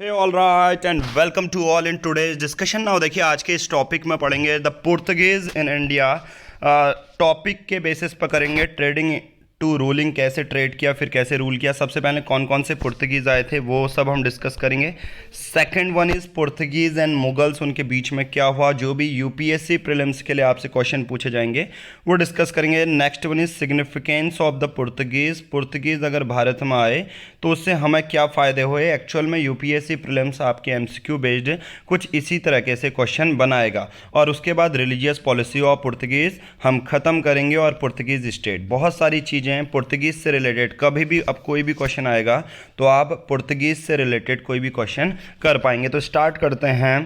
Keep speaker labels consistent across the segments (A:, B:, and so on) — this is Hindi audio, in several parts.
A: Hey all right and welcome to all in today's discussion. Now देखिए, आज के इस टॉपिक में पढ़ेंगे the Portuguese in India. Topic के बेसिस पर करेंगे ट्रेडिंग टू रूलिंग, कैसे ट्रेड किया फिर कैसे रूल किया। सबसे पहले कौन कौन से पुर्तगीज़ आए थे वो सब हम डिस्कस करेंगे। Second one is Portuguese and Mughals, उनके बीच में क्या हुआ। जो भी यूपीएससी प्रीलिम्स के लिए आपसे क्वेश्चन पूछे जाएंगे वो डिस्कस करेंगे। Next one is significance of the Portuguese, Portuguese अगर भारत में आए तो उससे हमें क्या फ़ायदे हुए। एक्चुअल में यूपीएससी प्रीलिम्स आपके एमसीक्यू बेस्ड कुछ इसी तरीके से क्वेश्चन बनाएगा। और उसके बाद रिलीजियस पॉलिसी ऑफ पुर्तगीज़ हम ख़त्म करेंगे और पुर्तगीज़ स्टेट, बहुत सारी चीज़ें हैं पुर्तगीज़ से रिलेटेड। कभी भी अब कोई भी क्वेश्चन आएगा तो आप पुर्तगीज़ से रिलेटेड कोई भी क्वेश्चन कर पाएंगे। तो स्टार्ट करते हैं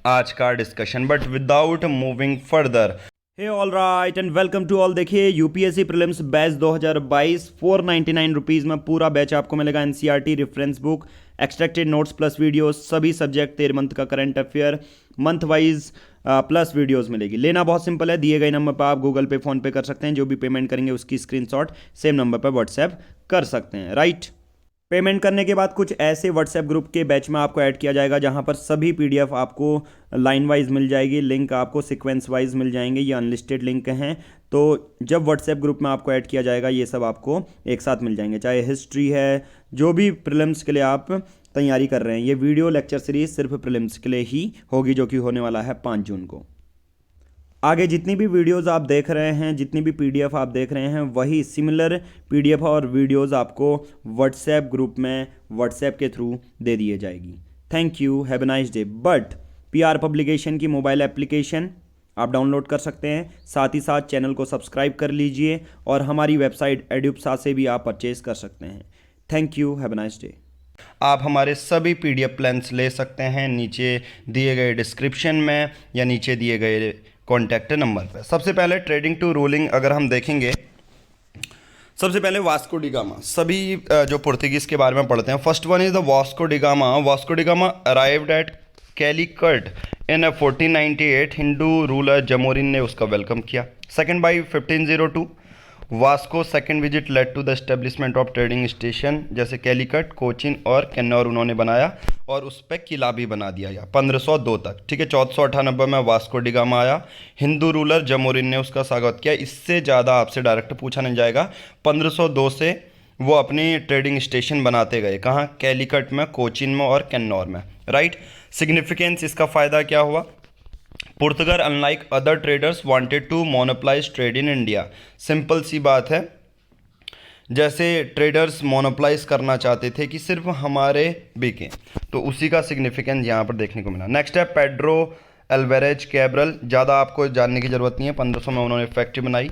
A: आज का discussion, but without moving further. Hey all right and welcome to all. देखिए, यूपीएससी प्रीलिम्स बैच 2022 499 में पूरा बैच आपको मिलेगा। NCERT reference book, extracted notes plus videos, सभी सब्जेक्ट 13 मंथ का current affair month wise plus videos मिलेगी। लेना बहुत सिंपल है, दिए गए नंबर पर आप गूगल पे फ़ोन पे कर सकते हैं। जो भी पेमेंट करेंगे उसकी स्क्रीनशॉट सेम नंबर पर व्हाट्सएप कर सकते हैं, राइट। पेमेंट करने के बाद कुछ ऐसे व्हाट्सएप ग्रुप के बैच में आपको ऐड किया जाएगा जहां पर सभी पीडीएफ आपको लाइन वाइज मिल जाएगी, लिंक आपको सीक्वेंस वाइज मिल जाएंगे। ये अनलिस्टेड लिंक हैं, तो जब व्हाट्सएप ग्रुप में आपको ऐड किया जाएगा ये सब आपको एक साथ मिल जाएंगे। चाहे हिस्ट्री है, जो भी प्रीलिम्स के लिए आप तैयारी कर रहे हैं। ये वीडियो लेक्चर सीरीज सिर्फ प्रीलिम्स के लिए ही होगी, जो कि होने वाला है 5 जून को। आगे जितनी भी वीडियोस आप देख रहे हैं, जितनी भी पीडीएफ आप देख रहे हैं, वही सिमिलर पीडीएफ और वीडियोस आपको व्हाट्सएप ग्रुप में व्हाट्सएप के थ्रू दे दिए जाएगी। Thank you, have a nice day. But PR publication की मोबाइल एप्लीकेशन आप डाउनलोड कर सकते हैं, साथ ही साथ चैनल को सब्सक्राइब कर लीजिए और हमारी वेबसाइट एड्यूप्सा से भी आप परचेज कर सकते हैं। Thank you, have a nice day. आप हमारे सभी पीडीएफ प्लान्स ले सकते हैं नीचे दिए गए डिस्क्रिप्शन में या नीचे दिए गए कॉन्टैक्ट नंबर पर। सबसे पहले ट्रेडिंग टू रूलिंग अगर हम देखेंगे, सबसे पहले वास्को डी गामा, सभी जो पुर्तगीज़ के बारे में पढ़ते हैं। First one is the Vasco da Gama. Vasco da Gama arrived at Calicut in 1498। Hindu ruler Zamorin ने उसका वेलकम किया। Second by 1502 Vasco second visit led to the establishment of trading station, जैसे कैलीकट, कोचिन और किन्नौर उन्होंने बनाया और उस पर किला भी बना दिया गया 1502 तक। ठीक है, 1498 में वास्को डी गामा आया, हिंदू रूलर जमोरिन ने उसका स्वागत किया। इससे ज़्यादा आपसे डायरेक्ट पूछा नहीं जाएगा। 1502 से वो अपनी ट्रेडिंग स्टेशन बनाते गए, कहाँ? कैलीकट में, कोचिन में और किन्नौर में, राइट। सिग्निफिकेंस, इसका फ़ायदा क्या हुआ? Portugal unlike other traders wanted to monopolize trade in India. Simple सी बात है, जैसे ट्रेडर्स मोनोपलाइज करना चाहते थे कि सिर्फ हमारे बिके, तो उसी का सिग्निफिकेंस यहाँ पर देखने को मिला। नेक्स्ट है पेड्रो एल्वेरेज कैब्रल, ज़्यादा आपको जानने की ज़रूरत नहीं है। 1500 में उन्होंने फैक्ट्री बनाई।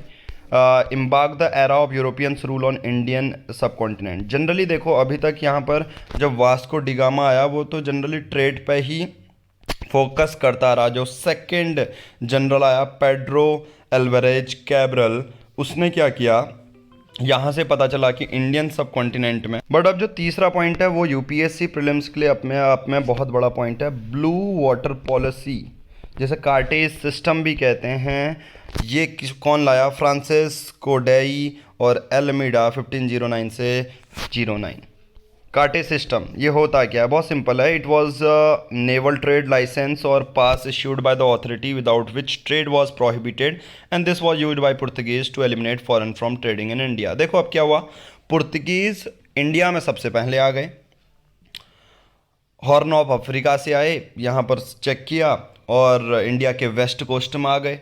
A: Embark the era of Europeans rule on Indian subcontinent. Generally देखो, अभी तक यहाँ पर जब वास्को डिगामा आया वो तो जनरली ट्रेड पे ही फोकस करता रहा। जो सेकंड जनरल आया पेड्रो एल्वेरेज कैब्रल, उसने क्या किया, यहाँ से पता चला कि इंडियन सब कॉन्टिनेंट में। बट अब जो तीसरा पॉइंट है वो यूपीएससी प्रीलिम्स के लिए अपने आप में बहुत बड़ा पॉइंट है, ब्लू वाटर पॉलिसी, जैसे कार्टेज सिस्टम भी कहते हैं। ये कौन लाया? फ्रांसिस कोडेई और एल्मीडा 1509 से 09। कार्टे सिस्टम ये होता क्या है? बहुत सिंपल है। It was naval trade license और pass issued by the authority without which trade was prohibited and this was used by Portuguese to eliminate foreign from trading in India. देखो अब क्या हुआ, पुर्तगीज इंडिया में सबसे पहले आ गए, हॉर्न ऑफ अफ्रीका से आए, यहाँ पर चेक किया और इंडिया के वेस्ट कोस्ट में आ गए।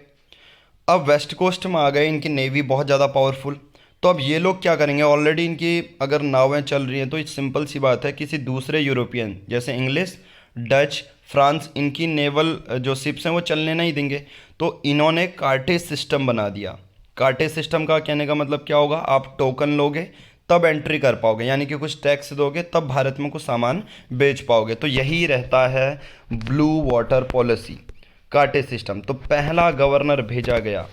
A: अब वेस्ट कोस्ट में आ गए, इनकी नेवी बहुत ज़्यादा पावरफुल। तो अब ये लोग क्या करेंगे, ऑलरेडी इनकी अगर नावें चल रही हैं तो सिंपल सी बात है, किसी दूसरे यूरोपियन जैसे इंग्लिश, डच, फ्रांस, इनकी नेवल जो शिप्स हैं वो चलने नहीं देंगे। तो इन्होंने कार्टेज सिस्टम बना दिया। कार्टेज सिस्टम का कहने का मतलब क्या होगा, आप टोकन लोगे तब एंट्री कर पाओगे, यानी कि कुछ टैक्स दोगे तब भारत में कुछ सामान बेच पाओगे। तो यही रहता है blue water policy, cartaz system. तो पहला गवर्नर भेजा गया,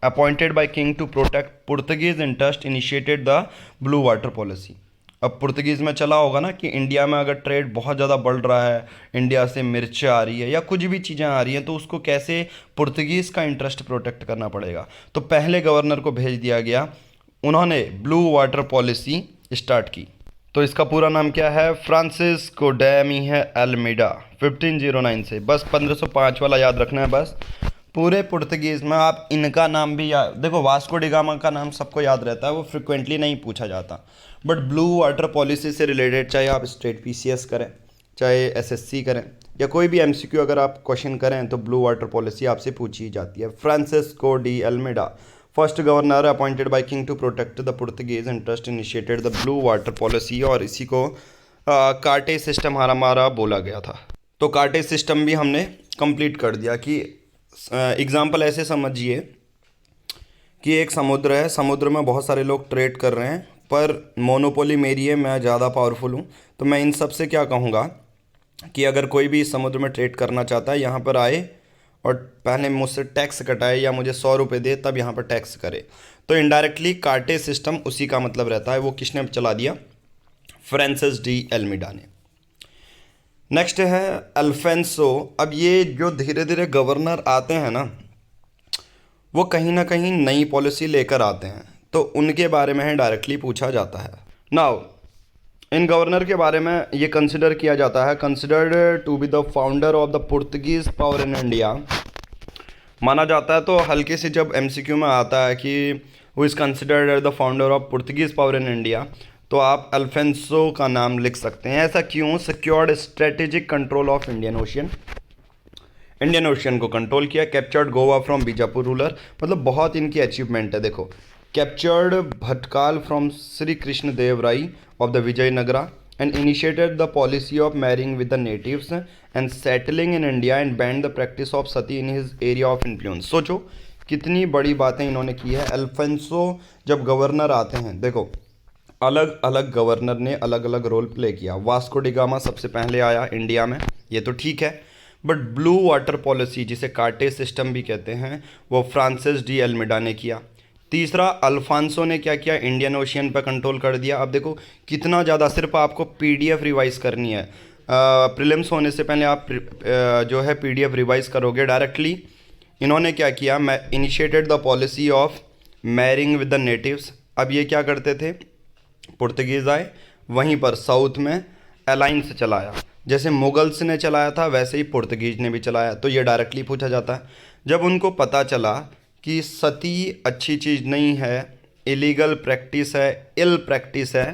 A: appointed by king to protect Portuguese interest, initiated the blue water policy. अब पुर्तगीज़ में चला होगा ना कि इंडिया में अगर ट्रेड बहुत ज़्यादा बढ़ रहा है, इंडिया से मिर्च आ रही है या कुछ भी चीज़ें आ रही हैं, तो उसको कैसे पुर्तगीज़ का इंटरेस्ट प्रोटेक्ट करना पड़ेगा। तो पहले गवर्नर को भेज दिया गया, उन्होंने ब्लू वाटर पॉलिसी स्टार्ट की। तो इसका पूरा नाम क्या है? Francisco day Almeida. 1509 से, बस 1505 वाला याद रखना है बस। पूरे पुर्तगीज़ में आप इनका नाम भी याद, देखो वास्को डी गामा का नाम सबको याद रहता है, वो फ्रिक्वेंटली नहीं पूछा जाता, बट ब्लू वाटर पॉलिसी से रिलेटेड चाहे आप स्टेट पीसीएस करें, चाहे एसएससी करें, या कोई भी एमसीक्यू अगर आप क्वेश्चन करें तो ब्लू वाटर पॉलिसी आपसे पूछी जाती है। Francisco de Almeida, first governor appointed by king to protect the Portuguese interest, initiated the blue water policy, और इसी को कार्टे सिस्टम हमारा बोला गया था। तो कार्टे सिस्टम भी हमने कंप्लीट कर दिया कि एग्जाम्पल ऐसे समझिए कि एक समुद्र है, समुद्र में बहुत सारे लोग ट्रेड कर रहे हैं, पर मोनोपोली मेरी है, मैं ज़्यादा पावरफुल हूँ, तो मैं इन सब से क्या कहूँगा कि अगर कोई भी समुद्र में ट्रेड करना चाहता है, यहाँ पर आए और पहले मुझसे टैक्स कटाए या मुझे 100 रुपये दे, तब यहाँ पर टैक्स करे। तो इनडायरेक्टली कार्टे सिस्टम उसी का मतलब रहता है। वो किसने चला दिया? फ्रांसिस डी अल्मीडा ने। नेक्स्ट है अल्फेंसो। अब ये जो धीरे धीरे गवर्नर आते हैं ना, वो कहीं ना कहीं नई पॉलिसी लेकर आते हैं, तो उनके बारे में ही डायरेक्टली पूछा जाता है। नाउ इन गवर्नर के बारे में ये कंसिडर किया जाता है, considered to be the founder of the Portuguese power in India, माना जाता है। तो हल्के से जब एमसीक्यू में आता है कि वो is considered the founder of Portuguese power in India, तो आप अल्फेंसो का नाम लिख सकते हैं। ऐसा क्यों? Secured strategic control of Indian ocean, Indian ocean को कंट्रोल किया। Captured Goa from Bijapur ruler, मतलब बहुत इनकी अचीवमेंट है। देखो, captured Bhatkal from Shri Krishna Deva Raya of the Vijayanagara and initiated the policy of marrying with the natives and settling in India and banned the practice of sati in his area of influence. सोचो कितनी बड़ी बातें इन्होंने की है। अल्फेंसो जब गवर्नर आते हैं, देखो अलग अलग गवर्नर ने अलग अलग रोल प्ले किया। वास्को डी गामा सबसे पहले आया इंडिया में, ये तो ठीक है, बट ब्लू वाटर पॉलिसी जिसे कार्टे सिस्टम भी कहते हैं, वो फ्रांसिस डी अल्मीडा ने किया। तीसरा, अल्फांसो ने क्या किया? इंडियन ओशियन पर कंट्रोल कर दिया। अब देखो कितना ज़्यादा, सिर्फ आपको पीडीएफ रिवाइज करनी है, प्रीलिम्स होने से पहले आप जो है पीडीएफ रिवाइज करोगे डायरेक्टली। इन्होंने क्या किया? मैं initiated the policy of marrying with the natives. अब ये क्या करते थे? पुर्तगीज़ आए, वहीं पर साउथ में अलाइंस चलाया, जैसे मुगल्स ने चलाया था वैसे ही पुर्तगीज ने भी चलाया। तो ये डायरेक्टली पूछा जाता है। जब उनको पता चला कि सती अच्छी चीज़ नहीं है, इलीगल प्रैक्टिस है, इल प्रैक्टिस है,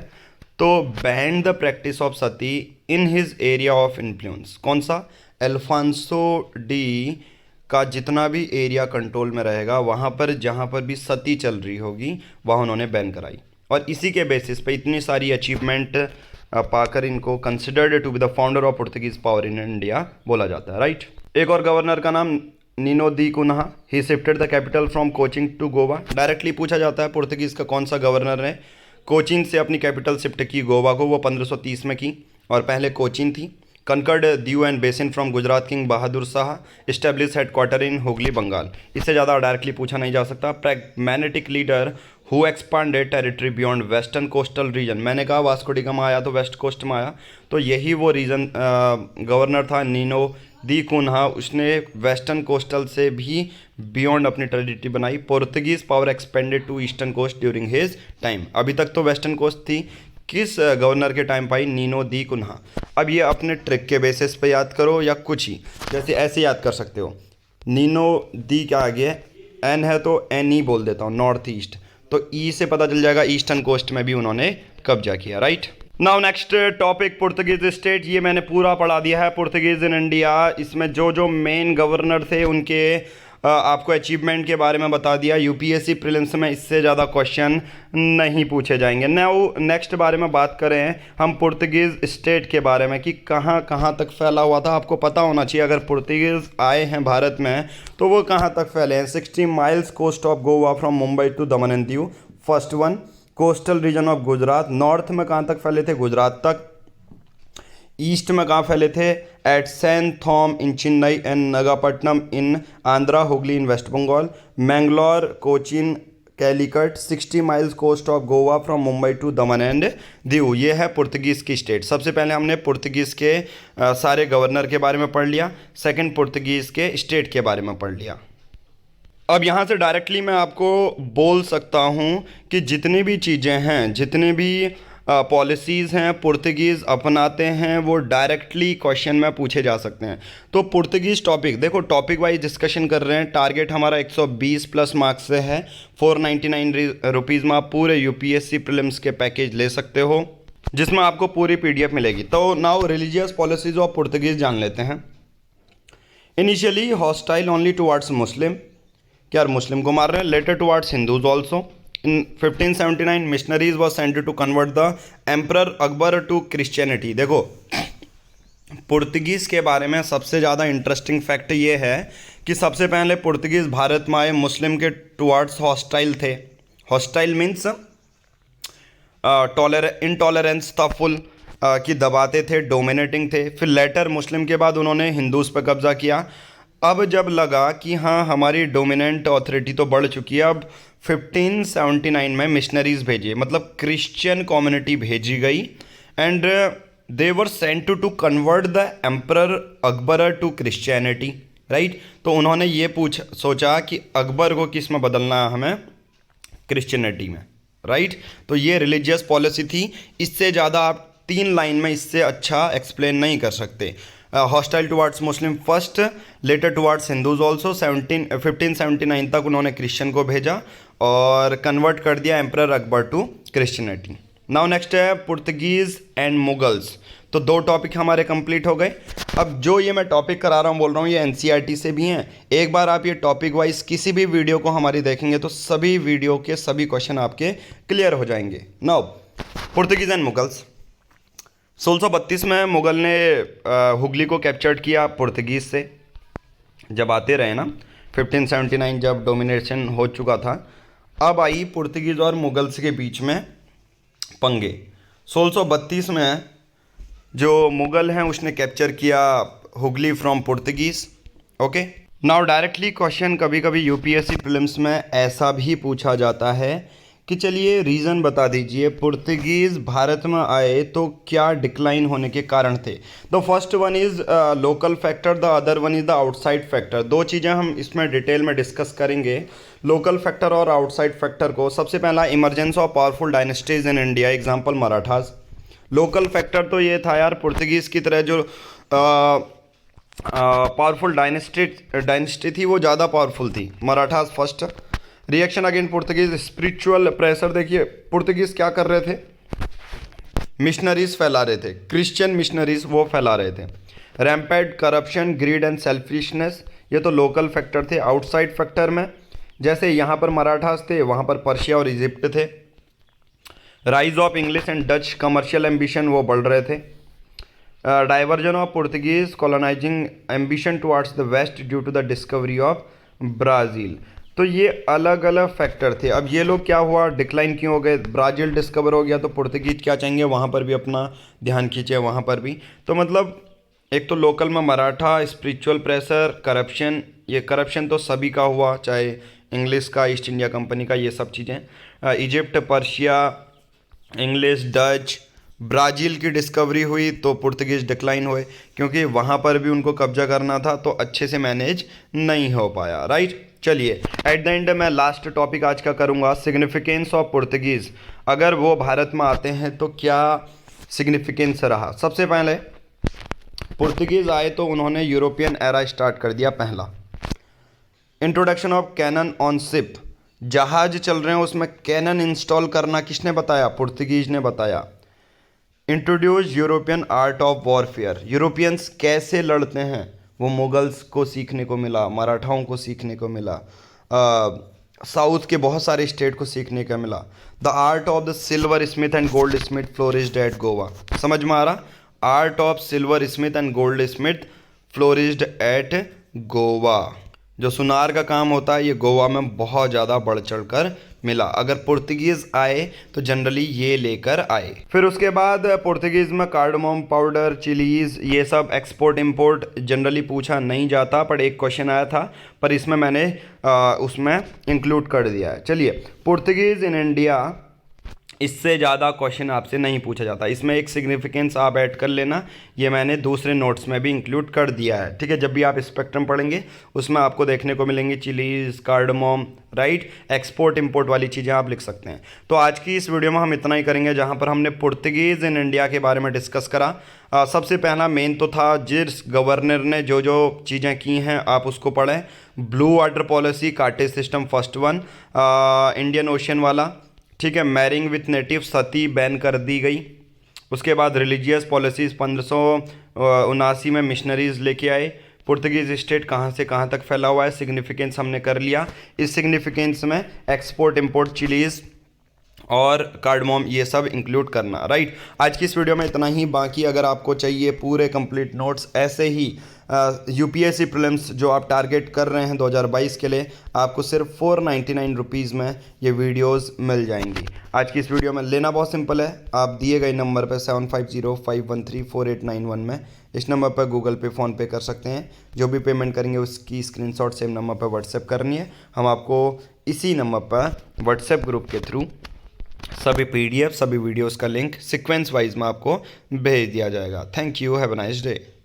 A: तो band the practice of sati in his area of influence. कौन सा? अल्फांसो डी का जितना भी एरिया कंट्रोल में रहेगा, वहाँ पर जहाँ पर भी सती चल रही होगी वहाँ उन्होंने बैन कराई। और इसी के बेसिस पे इतनी सारी अचीवमेंट पाकर इनको considered to be the founder of Portuguese power in India बोला जाता है, राइट। एक और गवर्नर का नाम Nuno da Cunha, he shifted the capital from Cochin to Goa. Directly पूछा जाता है पुर्तगीज का कौन सा गवर्नर ने कोचिन से अपनी कैपिटल शिफ्ट की गोवा को, वो 1530 में की, और पहले कोचिन थी। Conquered Diu and Bassein from Gujarat king Bahadur Shah, establish headquarter in Hooghly Bengal. इससे ज़्यादा डायरेक्टली पूछा नहीं जा सकता। Pragmatic leader who expanded territory beyond western coastal region. मैंने कहा वास्को डी गामा आया तो वेस्ट कोस्ट में आया, तो यही वो रीजन गवर्नर था नीनो दी कुन्हा। उसने वेस्टर्न कोस्टल से भी बियॉन्ड अपनी टेरिटरी बनाई। Portuguese power expanded to eastern coast during his time. अभी तक तो वेस्टर्न कोस्ट थी, किस गवर्नर के टाइम पाई? Nuno da Cunha. अब ये अपने ट्रिक के बेसिस पे याद करो या कुछ ही, जैसे ऐसे याद कर सकते हो। नीनो दी क्या आगे एन है तो एन ही बोल देता हूँ, नॉर्थ ईस्ट, तो ई से पता चल जाएगा ईस्टर्न कोस्ट में भी उन्होंने कब्जा किया, right. Now next topic Portuguese state. ये मैंने पूरा पढ़ा दिया है, पुर्तगीज इन इंडिया। इसमें जो जो मेन गवर्नर थे उनके आपको अचीवमेंट के बारे में बता दिया। यूपीएससी प्रीलिम्स में इससे ज़्यादा क्वेश्चन नहीं पूछे जाएंगे। नाउ नेक्स्ट बारे में बात करें हम पुर्तगीज स्टेट के बारे में कि कहाँ कहाँ तक फैला हुआ था। आपको पता होना चाहिए अगर पुर्तगीज आए हैं भारत में तो वो कहाँ तक फैले हैं। 60 miles coast of Goa from Mumbai to Daman and Diu, first one. Coastal region of Gujarat, north में कहाँ तक फैले थे? गुजरात तक। ईस्ट में कहाँ फैले थे? At San Thome in Chennai and Nagapattinam in Andhra, Hooghly in west Bengal. Mangalore, Cochin, Calicut, 60 miles coast of Goa from Mumbai to Daman and Diu. ये है पुर्तगीज़ की स्टेट। सबसे पहले हमने पुर्तगीज़ के सारे गवर्नर के बारे में पढ़ लिया, सेकंड पुर्तगीज़ के स्टेट के बारे में पढ़ लिया। अब यहाँ से डायरेक्टली मैं आपको बोल सकता हूँ कि जितनी भी चीज़ें हैं, जितने भी पॉलिसीज़ हैं पुर्तगीज़ अपनाते हैं वो डायरेक्टली क्वेश्चन में पूछे जा सकते हैं। तो पुर्तगीज़ टॉपिक देखो, टॉपिक वाइज डिस्कशन कर रहे हैं। टारगेट हमारा 120 प्लस मार्क्स से है। 499 रुपीज़ में आप पूरे यूपीएससी प्रीलिम्स के पैकेज ले सकते हो, जिसमें आपको पूरी पीडीएफ मिलेगी। तो now religious policies of Portuguese जान लेते हैं। Initially hostile only towards Muslim, क्या मुस्लिम को मार रहे हैं। Later towards Hindus also. In 1579 missionaries was sent to convert the emperor Akbar to Christianity। देखो पुर्तगीज़ के बारे में सबसे ज़्यादा इंटरेस्टिंग फैक्ट ये है कि सबसे पहले पुर्तगीज़ भारत में आए, मुस्लिम के टुवार्ड्स हॉस्टाइल थे। हॉस्टाइल मीन्स इंटॉलरेंस था फुल, कि दबाते थे, डोमिनेटिंग थे। फिर लेटर मुस्लिम के बाद उन्होंने हिंदूज़ पर कब्ज़ा किया। अब जब लगा कि हाँ हमारी डोमिनेंट ऑथोरिटी तो बढ़ चुकी है, अब 1579 में मिशनरीज भेजिए, मतलब क्रिश्चियन कम्युनिटी भेजी गई। And they were sent to convert the emperor Akbar to Christianity, right. तो उन्होंने ये सोचा कि अकबर को किस में बदलना है, हमें क्रिश्चियनिटी में, राइट। तो ये रिलीजियस पॉलिसी थी। इससे ज़्यादा आप 3 लाइन में इससे अच्छा एक्सप्लेन नहीं कर सकते। Hostile towards Muslim first, later towards Hindus also. 1579 तक उन्होंने क्रिश्चियन को भेजा और कन्वर्ट कर दिया emperor Akbar to Christianity. Now next है पुर्तगीज़ एंड मुगल्स। तो 2 टॉपिक हमारे कंप्लीट हो गए। अब जो ये मैं टॉपिक करा रहा हूँ, बोल रहा हूँ, ये एनसीईआरटी से भी हैं। एक बार आप ये टॉपिक वाइज किसी भी वीडियो को हमारी देखेंगे तो सभी वीडियो के सभी क्वेश्चन आपके क्लियर हो जाएंगे। Now Portuguese and Mughals. 1632 में मुगल ने हुगली को कैप्चर्ड किया पुर्तगीज़ से। जब आते रहे ना, 1579 जब डोमिनेशन हो चुका था, अब आई पुर्तगीज़ और मुगल्स के बीच में पंगे। 1632 में जो मुगल हैं उसने कैप्चर किया Hooghly from Portuguese. Okay, now directly question कभी कभी यूपीएससी प्रीलिम्स में ऐसा भी पूछा जाता है कि चलिए रीज़न बता दीजिए, पुर्तगीज़ भारत में आए तो क्या डिक्लाइन होने के कारण थे। The first one is local factor, the other one is the outside factor. 2 चीज़ें हम इसमें डिटेल में डिस्कस करेंगे, लोकल फैक्टर और आउटसाइड फैक्टर को। सबसे पहला emergence of powerful dynasties in India, example Marathas. Local factor तो ये था यार, पुर्तगीज़ की तरह जो पावरफुल डायनेस्टी थी वो ज़्यादा पावरफुल थी। Marathas first. Reaction against Portuguese, spiritual pressure. देखिए पुर्तगीज़ क्या कर रहे थे, मिशनरीज फैला रहे थे, क्रिश्चियन मिशनरीज वो फैला रहे थे। रैम्पेड करप्शन, ग्रीड एंड सेल्फिशनेस, ये तो लोकल फैक्टर थे। आउटसाइड फैक्टर में जैसे यहाँ पर मराठास थे, वहाँ पर पर्शिया और इजिप्ट थे। Rise of English and Dutch commercial ambition, वो बढ़ रहे थे। Diversion of Portuguese colonising ambition towards the west due to the discovery of Brazil. तो ये अलग अलग फैक्टर थे। अब ये लोग क्या हुआ, डिक्लाइन क्यों हो गए, ब्राज़ील डिस्कवर हो गया तो पुर्तगीज क्या चाहेंगे, वहाँ पर भी अपना ध्यान खींचे, वहाँ पर भी। तो मतलब एक तो लोकल में मराठा, स्पिरिचुअल प्रेशर, करप्शन। ये करप्शन तो सभी का हुआ, चाहे इंग्लिश का, ईस्ट इंडिया कंपनी का, ये सब चीज़ें। Egypt, Persia, English, Dutch, Brazil की डिस्कवरी हुई तो पुर्तगीज़ डिक्लाइन हुए, क्योंकि वहाँ पर भी उनको कब्जा करना था तो अच्छे से मैनेज नहीं हो पाया, राइट। चलिए एट द एंड मैं लास्ट टॉपिक आज का करूँगा, सिग्निफिकेंस ऑफ पुर्तगीज़। अगर वो भारत में आते हैं तो क्या सिग्निफिकेंस रहा। सबसे पहले पुर्तगीज़ आए तो उन्होंने यूरोपियन एरा स्टार्ट कर दिया। पहला introduction of cannon on ship, जहाज चल रहे हैं उसमें कैनन इंस्टॉल करना किसने बताया, पुर्तगीज़ ने बताया। Introduce European art of warfare, Europeans कैसे लड़ते हैं वो मुगल्स को सीखने को मिला, मराठाओं को सीखने को मिला, साउथ के बहुत सारे स्टेट को सीखने का मिला। The art of the silversmith and goldsmith flourished at Goa, समझ में आ रहा, art of silversmith and goldsmith flourished at Goa. जो सुनार का काम होता है ये गोवा में बहुत ज़्यादा बढ़ चढ़ कर मिला। अगर पुर्तगीज़ आए तो जनरली ये लेकर आए। फिर उसके बाद पुर्तगीज़ में कार्डमम पाउडर, चिलीज़, ये सब एक्सपोर्ट इंपोर्ट जनरली पूछा नहीं जाता, पर एक क्वेश्चन आया था, पर इसमें मैंने उसमें इंक्लूड कर दिया है। चलिए पुर्तगीज़ इन इंडिया इससे ज़्यादा क्वेश्चन आपसे नहीं पूछा जाता। इसमें एक सिग्निफिकेंस आप ऐड कर लेना, ये मैंने दूसरे नोट्स में भी इंक्लूड कर दिया है, ठीक है। जब भी आप स्पेक्ट्रम पढ़ेंगे उसमें आपको देखने को मिलेंगी chillies, cardamom, right, export import वाली चीज़ें आप लिख सकते हैं। तो आज की इस वीडियो में हम इतना ही करेंगे, जहाँ पर हमने पुर्तगीज़ इन इंडिया के बारे में डिस्कस करा। सबसे पहला मेन तो था जिस गवर्नर ने जो जो चीज़ें की हैं आप उसको पढ़ें। Blue water policy, cartaz system first one, Indian ocean वाला, ठीक है। Marrying with native, sati ban कर दी गई। उसके बाद रिलीजियस पॉलिसीज़ 1579 में मिशनरीज़ लेके आए। पुर्तगीज़ स्टेट कहाँ से कहाँ तक फैला हुआ है, सिग्निफिकेंस हमने कर लिया। इस सिग्निफिकेंस में एक्सपोर्ट इंपोर्ट चिलीज़ और कार्डमोम ये सब इंक्लूड करना, राइट। आज की इस वीडियो में इतना ही। बाकी अगर आपको चाहिए पूरे कंप्लीट नोट्स ऐसे ही यूपीएससी प्रीलिम्स जो आप टारगेट कर रहे हैं 2022 के लिए, आपको सिर्फ 499 रुपीज़ में ये वीडियोस मिल जाएंगी। आज की इस वीडियो में लेना बहुत सिंपल है, आप दिए गए नंबर पर 7505134891 में, इस नंबर पर गूगल पे, फ़ोन पे कर सकते हैं। जो भी पेमेंट करेंगे उसकी स्क्रीनशॉट सेम नंबर पर व्हाट्सएप करनी है। हम आपको इसी नंबर पर व्हाट्सएप ग्रुप के थ्रू सभी PDF, सभी वीडियोस का लिंक सीक्वेंस वाइज में आपको भेज दिया जाएगा। Thank you, have a nice day.